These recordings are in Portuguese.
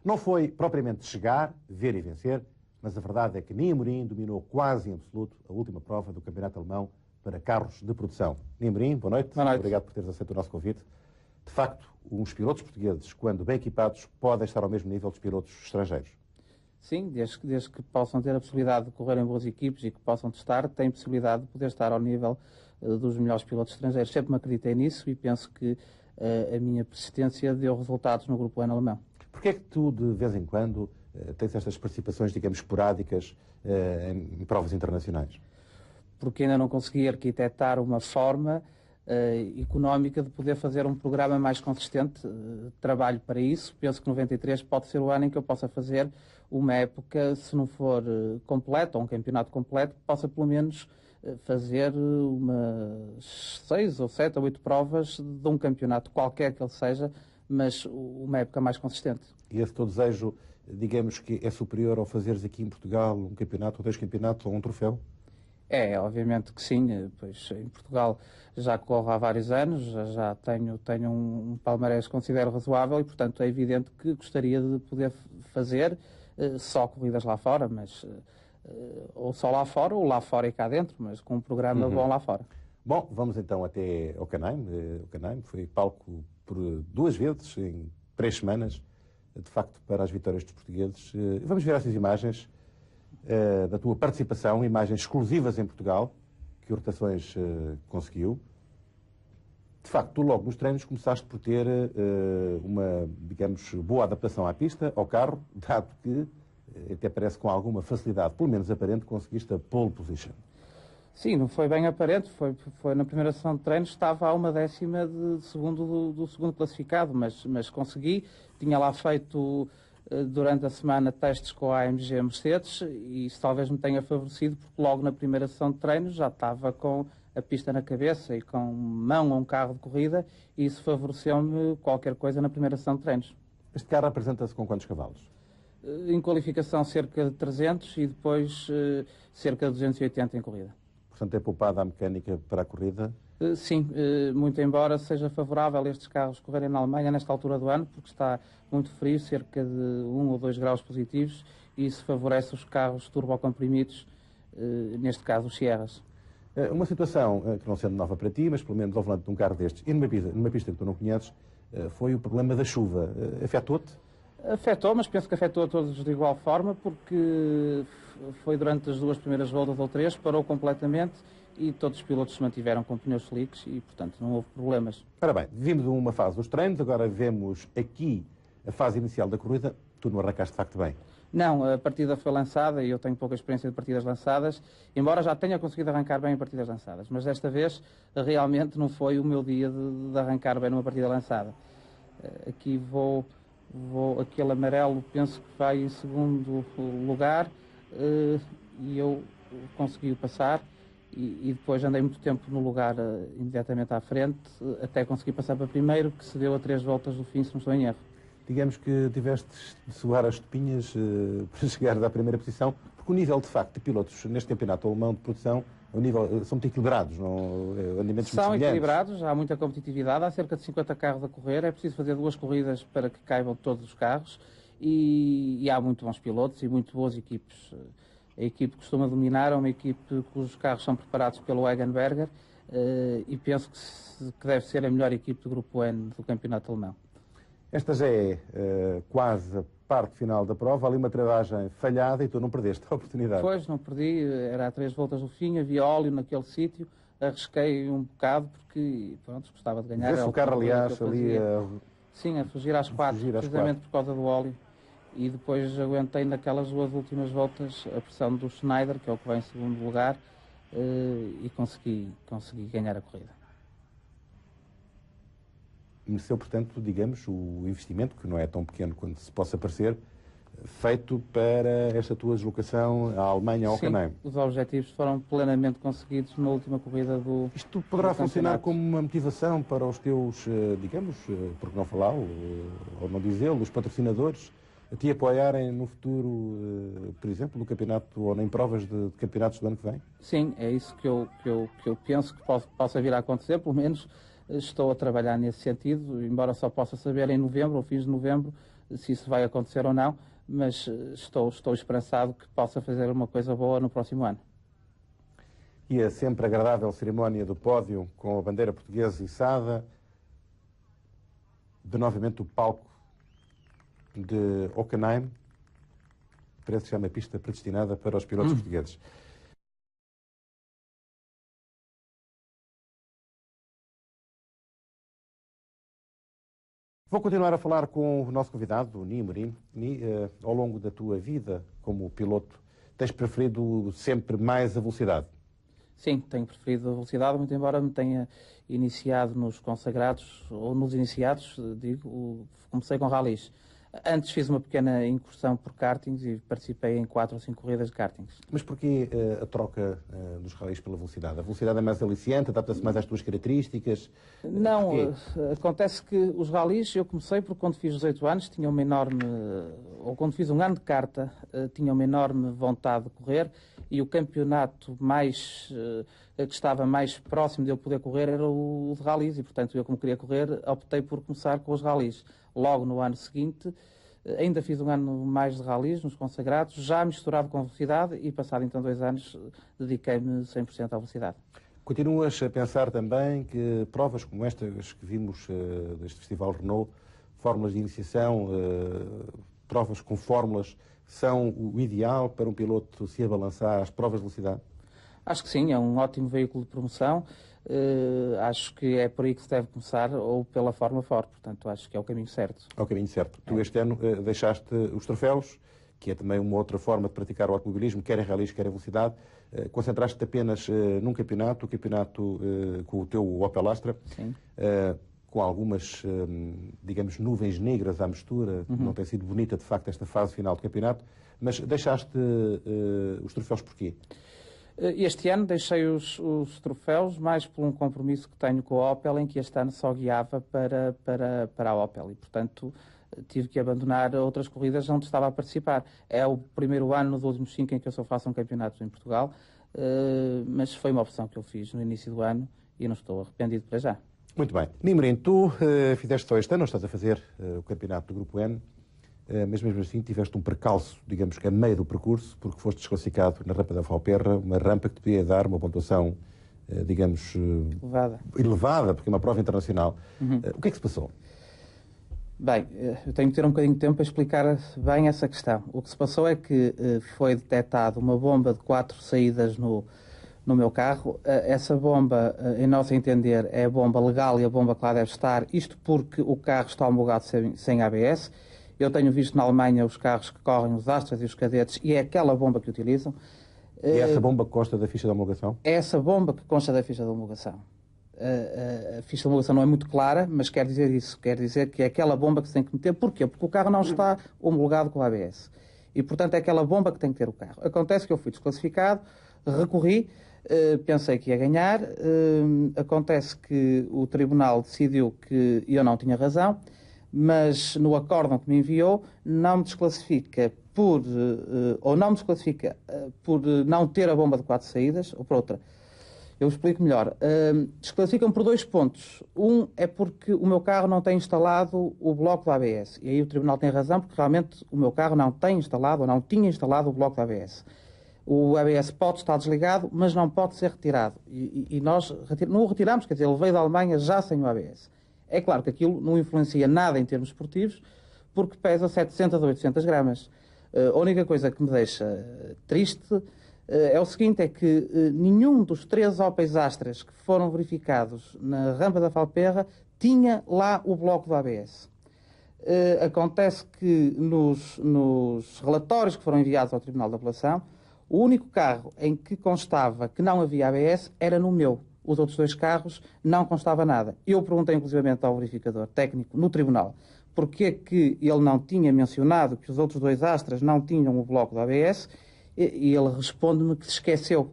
Não foi propriamente chegar, ver e vencer, mas a verdade é que Ninha Amorim dominou quase em absoluto a última prova do Campeonato Alemão para carros de produção. Ninha Amorim, boa noite. Boa noite. Obrigado por teres aceito o nosso convite. De facto, os pilotos portugueses, quando bem equipados, podem estar ao mesmo nível dos pilotos estrangeiros. Sim, desde que possam ter a possibilidade de correr em boas equipes e que possam testar, têm possibilidade de poder estar ao nível dos melhores pilotos estrangeiros. Sempre me acreditei nisso e penso que a minha persistência deu resultados no Grupo N alemão. Porquê é que tu, de vez em quando, tens estas participações, digamos, esporádicas em provas internacionais? Porque ainda não consegui arquitetar uma forma económica de poder fazer um programa mais consistente. Trabalho para isso. Penso que 93 pode ser o ano em que eu possa fazer uma época, se não for completa, ou um campeonato completo, possa pelo menos fazer umas 6 ou 7 ou 8 provas de um campeonato qualquer que ele seja, mas uma época mais consistente. E esse teu desejo, digamos que é superior ao fazeres aqui em Portugal um campeonato, ou 2 campeonatos, ou um troféu? É, obviamente que sim, pois em Portugal já corro há vários anos, já tenho um palmarés que considero razoável e, portanto, é evidente que gostaria de poder fazer só corridas lá fora, mas ou só lá fora ou lá fora e cá dentro, mas com um programa bom lá fora. Bom, vamos então até Hockenheim. Hockenheim foi palco por 2 vezes em 3 semanas, de facto, para as vitórias dos portugueses. Vamos ver essas imagens da tua participação, imagens exclusivas em Portugal, que o Rotações conseguiu. De facto, tu logo nos treinos começaste por ter uma, digamos, boa adaptação à pista, ao carro, dado que, até parece com alguma facilidade, pelo menos aparente, conseguiste a pole position. Sim, não foi bem aparente, foi na primeira sessão de treinos, estava a 1/10 de segundo do segundo classificado, mas consegui. Tinha lá feito durante a semana testes com a AMG Mercedes e isso talvez me tenha favorecido, porque logo na primeira sessão de treinos já estava com a pista na cabeça e com mão a um carro de corrida, e isso favoreceu-me qualquer coisa na primeira sessão de treinos. Este carro apresenta-se com quantos cavalos? Em qualificação cerca de 300 e depois cerca de 280 em corrida. Portanto, é poupada a mecânica para a corrida? Sim, muito embora seja favorável estes carros correrem na Alemanha nesta altura do ano, porque está muito frio, cerca de 1 ou 2 graus positivos, e isso favorece os carros turbocomprimidos, neste caso os Sierras. Uma situação que não sendo nova para ti, mas pelo menos ao volante de um carro destes, e numa pista que tu não conheces, foi o problema da chuva. Afetou-te? Afetou, mas penso que afetou a todos de igual forma, porque foi durante as 2 primeiras voltas ou 3, parou completamente e todos os pilotos se mantiveram com pneus slicks e, portanto, não houve problemas. Ora bem, vimos uma fase dos treinos, agora vemos aqui a fase inicial da corrida. Tu não arrancaste de facto bem? Não, a partida foi lançada e eu tenho pouca experiência de partidas lançadas, embora já tenha conseguido arrancar bem em partidas lançadas, mas desta vez realmente não foi o meu dia de arrancar bem numa partida lançada. Aqui aquele amarelo penso que vai em segundo lugar e eu consegui passar e depois andei muito tempo no lugar imediatamente à frente até conseguir passar para primeiro, que se deu a 3 voltas do fim, se não estou em erro. Digamos que tiveste de suar as topinhas para chegar à primeira posição, porque o nível de facto de pilotos neste campeonato alemão de produção são muito equilibrados, não? Rendimentos São muito equilibrados, há muita competitividade, há cerca de 50 carros a correr, é preciso fazer 2 corridas para que caibam todos os carros e há muito bons pilotos e muito boas equipes. A equipe que costuma dominar é uma equipe cujos carros são preparados pelo Eggenberger e penso que deve ser a melhor equipe do Grupo N do campeonato alemão. Esta já é quase a parte final da prova, ali uma travagem falhada e tu não perdeste a oportunidade. Pois, não perdi, era a 3 voltas do fim, havia óleo naquele sítio, arrisquei um bocado porque, pronto, gostava de ganhar. Vê-se o carro, aliás, ali Sim, a fugir às 4, precisamente por causa do óleo. E depois aguentei naquelas 2 últimas voltas a pressão do Schneider, que é o que vai em segundo lugar, e consegui ganhar a corrida. Mereceu, portanto, digamos, o investimento, que não é tão pequeno quanto se possa parecer, feito para esta tua deslocação à Alemanha, ao Hockenheim. Sim, os objetivos foram plenamente conseguidos na última corrida do Isto poderá funcionar como uma motivação para os teus, digamos, por que não falá-lo, ou não dizê-lo, os patrocinadores, a te apoiarem no futuro, por exemplo, no campeonato ou em provas de campeonatos do ano que vem? Sim, é isso que eu penso que possa vir a acontecer, pelo menos estou a trabalhar nesse sentido, embora só possa saber em novembro ou fins de novembro se isso vai acontecer ou não, mas estou esperançado que possa fazer uma coisa boa no próximo ano. E a sempre agradável cerimónia do pódio com a bandeira portuguesa içada, de novamente o palco de Hockenheim, parece que já é uma pista predestinada para os pilotos portugueses. Vou continuar a falar com o nosso convidado, o Ni Amorim. Ni, ao longo da tua vida como piloto, tens preferido sempre mais a velocidade? Sim, tenho preferido a velocidade, muito embora me tenha iniciado nos consagrados, ou nos iniciados, digo, comecei com ralis. Antes fiz uma pequena incursão por kartings e participei em 4 ou 5 corridas de kartings. Mas porquê a troca dos ralis pela velocidade? A velocidade é mais aliciante, adapta-se mais às tuas características? Não, acontece que os ralis, eu comecei porque quando fiz 18 anos tinha uma enorme, ou quando fiz um ano de carta, tinha uma enorme vontade de correr e o campeonato que estava mais próximo de eu poder correr era o de ralis e, portanto, eu como queria correr, optei por começar com os ralis. Logo no ano seguinte, ainda fiz um ano mais de ralis, nos consagrados, já misturado com velocidade e, passado então 2 anos, dediquei-me 100% à velocidade. Continuas a pensar também que provas como estas que vimos deste Festival Renault, fórmulas de iniciação, provas com fórmulas, são o ideal para um piloto se abalançar às provas de velocidade? Acho que sim, é um ótimo veículo de promoção. Acho que é por aí que se deve começar, ou pela Fórmula Ford. Portanto, acho que é o caminho certo. É o caminho certo. Tu este ano deixaste os troféus, que é também uma outra forma de praticar o automobilismo, quer em ralis, quer em velocidade. Concentraste-te apenas num campeonato, o campeonato com o teu Opel Astra. Sim. Com algumas, digamos, nuvens negras à mistura. Não tem sido bonita, de facto, esta fase final do campeonato. Mas deixaste os troféus porquê? Este ano deixei os troféus mais por um compromisso que tenho com a Opel, em que este ano só guiava para a Opel e, portanto, tive que abandonar outras corridas onde estava a participar. É o primeiro ano dos últimos 5 em que eu só faço um campeonato em Portugal, mas foi uma opção que eu fiz no início do ano e não estou arrependido para já. Muito bem. Ni Amorim, tu fizeste só este ano, não estás a fazer o campeonato do Grupo N, mas mesmo assim tiveste um percalço, digamos que a meio do percurso, porque foste desclassificado na rampa da Valperra, uma rampa que te podia dar uma pontuação, digamos, elevada, porque é uma prova internacional. O que é que se passou? Bem, eu tenho que ter um bocadinho de tempo para explicar bem essa questão. O que se passou é que foi detectada uma bomba de 4 saídas no meu carro. Essa bomba, em nosso entender, é a bomba legal e a bomba que lá deve estar, isto porque o carro está homologado sem ABS. Eu tenho visto na Alemanha os carros que correm, os Astras e os Cadetes, e é aquela bomba que utilizam. E essa bomba consta da ficha de homologação? É essa bomba que consta da ficha de homologação. A ficha de homologação não é muito clara, mas quer dizer isso. Quer dizer que é aquela bomba que se tem que meter. Porquê? Porque o carro não está homologado com o ABS. E, portanto, é aquela bomba que tem que ter o carro. Acontece que eu fui desclassificado, recorri, pensei que ia ganhar. Acontece que o tribunal decidiu que eu não tinha razão, mas no acórdão que me enviou não me desclassifica por não ter a bomba de 4 saídas, ou por outra. Eu explico melhor. Desclassificam por 2 pontos. Um é porque o meu carro não tem instalado o bloco da ABS. E aí o tribunal tem razão, porque realmente o meu carro não tem instalado, ou não tinha instalado o bloco da ABS. O ABS pode estar desligado, mas não pode ser retirado. E nós não o retiramos, quer dizer, ele veio da Alemanha já sem o ABS. É claro que aquilo não influencia nada em termos esportivos, porque pesa 700 a 800 gramas. A única coisa que me deixa triste é o seguinte, é que nenhum dos 3 Opel Astras que foram verificados na rampa da Valperra tinha lá o bloco do ABS. Acontece que nos relatórios que foram enviados ao Tribunal de Apelação, o único carro em que constava que não havia ABS era no meu. Os outros 2 carros não constava nada. Eu perguntei inclusivamente ao verificador técnico no tribunal porque é que ele não tinha mencionado que os outros 2 Astras não tinham o bloco do ABS e ele responde-me que se esqueceu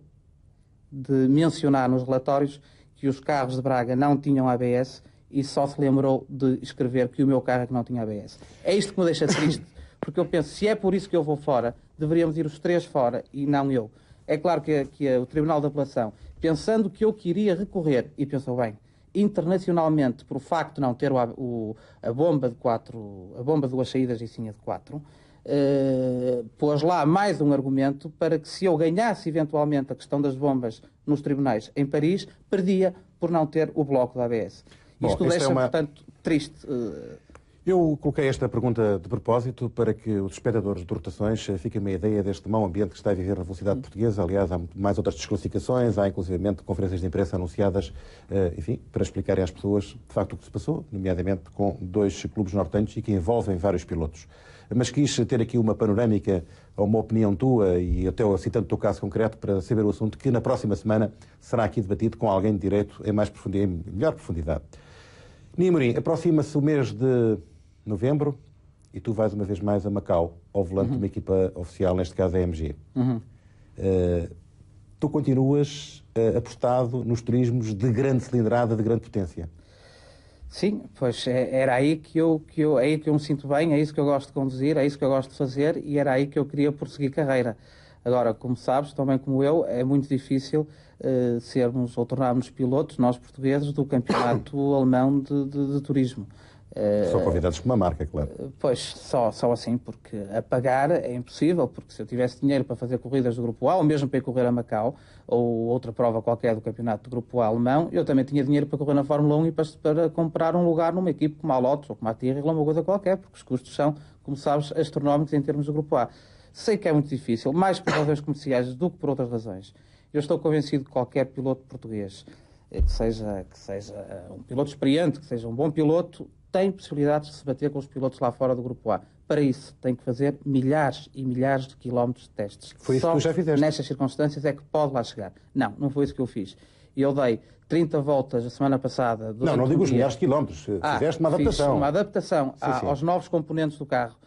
de mencionar nos relatórios que os carros de Braga não tinham ABS e só se lembrou de escrever que o meu carro é que não tinha ABS. É isto que me deixa triste, porque eu penso, se é por isso que eu vou fora, deveríamos ir os 3 fora e não eu. É claro que o Tribunal de Apelação, pensando que eu queria recorrer, e pensou bem, internacionalmente, por o facto de não ter a bomba de 2 saídas e sim a de 4, pôs lá mais um argumento para que, se eu ganhasse eventualmente a questão das bombas nos tribunais em Paris, perdia por não ter o bloco da ABS. Isto deixa, portanto, triste. Eu coloquei esta pergunta de propósito para que os espectadores de rotações fiquem uma ideia deste mau ambiente que está a viver na velocidade portuguesa. Aliás, há mais outras desclassificações, há inclusivamente conferências de imprensa anunciadas, enfim, para explicarem às pessoas de facto o que se passou, nomeadamente com 2 clubes nortenhos e que envolvem vários pilotos. Mas quis ter aqui uma panorâmica, uma opinião tua e até citando o teu caso concreto para saber o assunto que na próxima semana será aqui debatido com alguém de direito em melhor profundidade. Ninho Amorim, aproxima-se o mês de novembro e tu vais uma vez mais a Macau, ao volante de uma equipa oficial, neste caso a AMG. Tu continuas apostado nos turismos de grande cilindrada, de grande potência? Sim, pois era aí que eu me sinto bem, é isso que eu gosto de conduzir, é isso que eu gosto de fazer e era aí que eu queria prosseguir carreira. Agora, como sabes, também como eu, é muito difícil sermos ou tornarmos pilotos, nós portugueses, do campeonato alemão de turismo. São convidados por uma marca, claro. Pois, só assim, porque a pagar é impossível, porque se eu tivesse dinheiro para fazer corridas do Grupo A, ou mesmo para ir correr a Macau, ou outra prova qualquer do campeonato do Grupo A alemão, eu também tinha dinheiro para correr na Fórmula 1 e para comprar um lugar numa equipe como a Lotus ou como a Tyrrell ou uma coisa qualquer, porque os custos são, como sabes, astronómicos em termos do Grupo A. Sei que é muito difícil, mais por razões comerciais do que por outras razões. Eu estou convencido que qualquer piloto português, que seja um piloto experiente, que seja um bom piloto, tem possibilidades de se bater com os pilotos lá fora do Grupo A. Para isso, tem que fazer milhares e milhares de quilómetros de testes. Foi isso que tu já fizeste. Nestas circunstâncias é que pode lá chegar. Não foi isso que eu fiz. Eu dei 30 voltas a semana passada. Não digo os milhares de quilómetros. Fizeste uma adaptação. Fiz uma adaptação aos novos componentes do carro.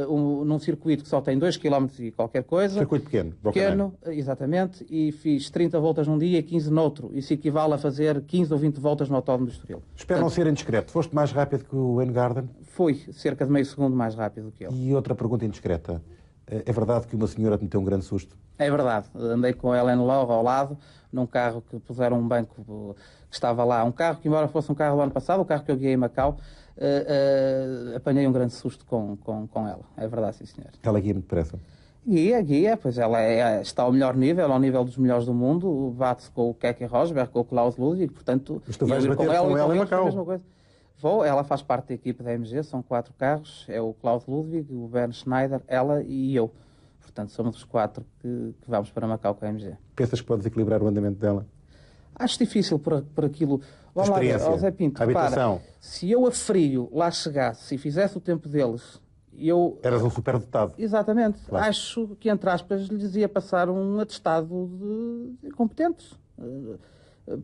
Num circuito que só tem 2 km e qualquer coisa. Circuito pequeno. Pequeno, exatamente, e fiz 30 voltas num dia e 15 noutro. Isso equivale a fazer 15 ou 20 voltas no Autódromo do Estoril. Espero não ser indiscreto. Foste mais rápido que o Engarden? Fui cerca de meio segundo mais rápido que ele. E outra pergunta indiscreta. É verdade que uma senhora te meteu um grande susto? É verdade. Andei com a Helen Love ao lado, num carro que puseram um banco que estava lá. Um carro que, embora fosse um carro do ano passado, o carro que eu guiei em Macau, apanhei um grande susto com ela. É verdade, sim, senhor. Ela guia muito depressa? Guia, pois ela está ao melhor nível, ao nível dos melhores do mundo, bate-se com o Keke Rosberg, com o Klaus Ludwig, portanto... Mas tu vais bater com ela em Macau? Vou, ela faz parte da equipe da AMG, são 4 carros, é o Klaus Ludwig, o Bernd Schneider, ela e eu. Portanto, somos os 4 que vamos para Macau com a AMG. Pensas que podes equilibrar o andamento dela? Acho difícil por aquilo... Vamos lá, Zé Pinto, habitação. Se eu a frio lá chegasse e fizesse o tempo deles... Eras um superdotado. Exatamente. Claro. Acho que, entre aspas, lhes ia passar um atestado de competentes.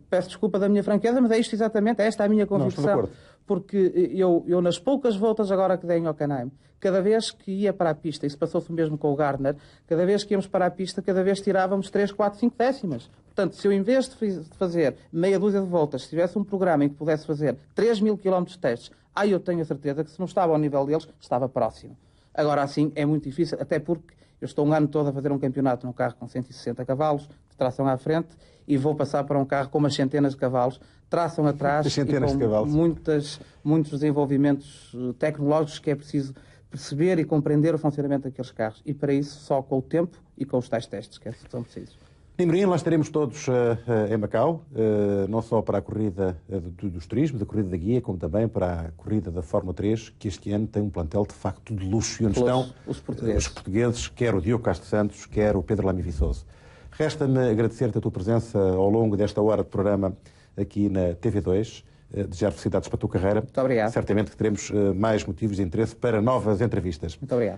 Peço desculpa da minha franqueza, mas é isto exatamente, esta é a minha convicção. Porque eu, nas poucas voltas agora que dei em Hockenheim, cada vez que ia para a pista, e se passou-se o mesmo com o Gardner, cada vez que íamos para a pista, cada vez tirávamos 3, 4, 5 décimas. Portanto, se eu, em vez de fazer meia dúzia de voltas, se tivesse um programa em que pudesse fazer 3.000 km de testes, eu tenho a certeza que, se não estava ao nível deles, estava próximo. Agora, assim, é muito difícil, até porque eu estou um ano todo a fazer um campeonato num carro com 160 cavalos, de tração à frente, e vou passar para um carro com umas centenas de cavalos, tração atrás, e com muitos desenvolvimentos tecnológicos que é preciso perceber e compreender o funcionamento daqueles carros. E para isso, só com o tempo e com os tais testes que são precisos. Ninho Amorim, lá estaremos todos em Macau, não só para a corrida dos turismos, da corrida da guia, como também para a corrida da Fórmula 3, que este ano tem um plantel de facto de luxo. E onde estão os portugueses, quer o Diogo Castro Santos, quer o Pedro Lamy Viçoso. Resta-me agradecer-te a tua presença ao longo desta hora de programa aqui na TV2. Desejar felicidades para a tua carreira. Muito obrigado. Certamente que teremos mais motivos de interesse para novas entrevistas. Muito obrigado.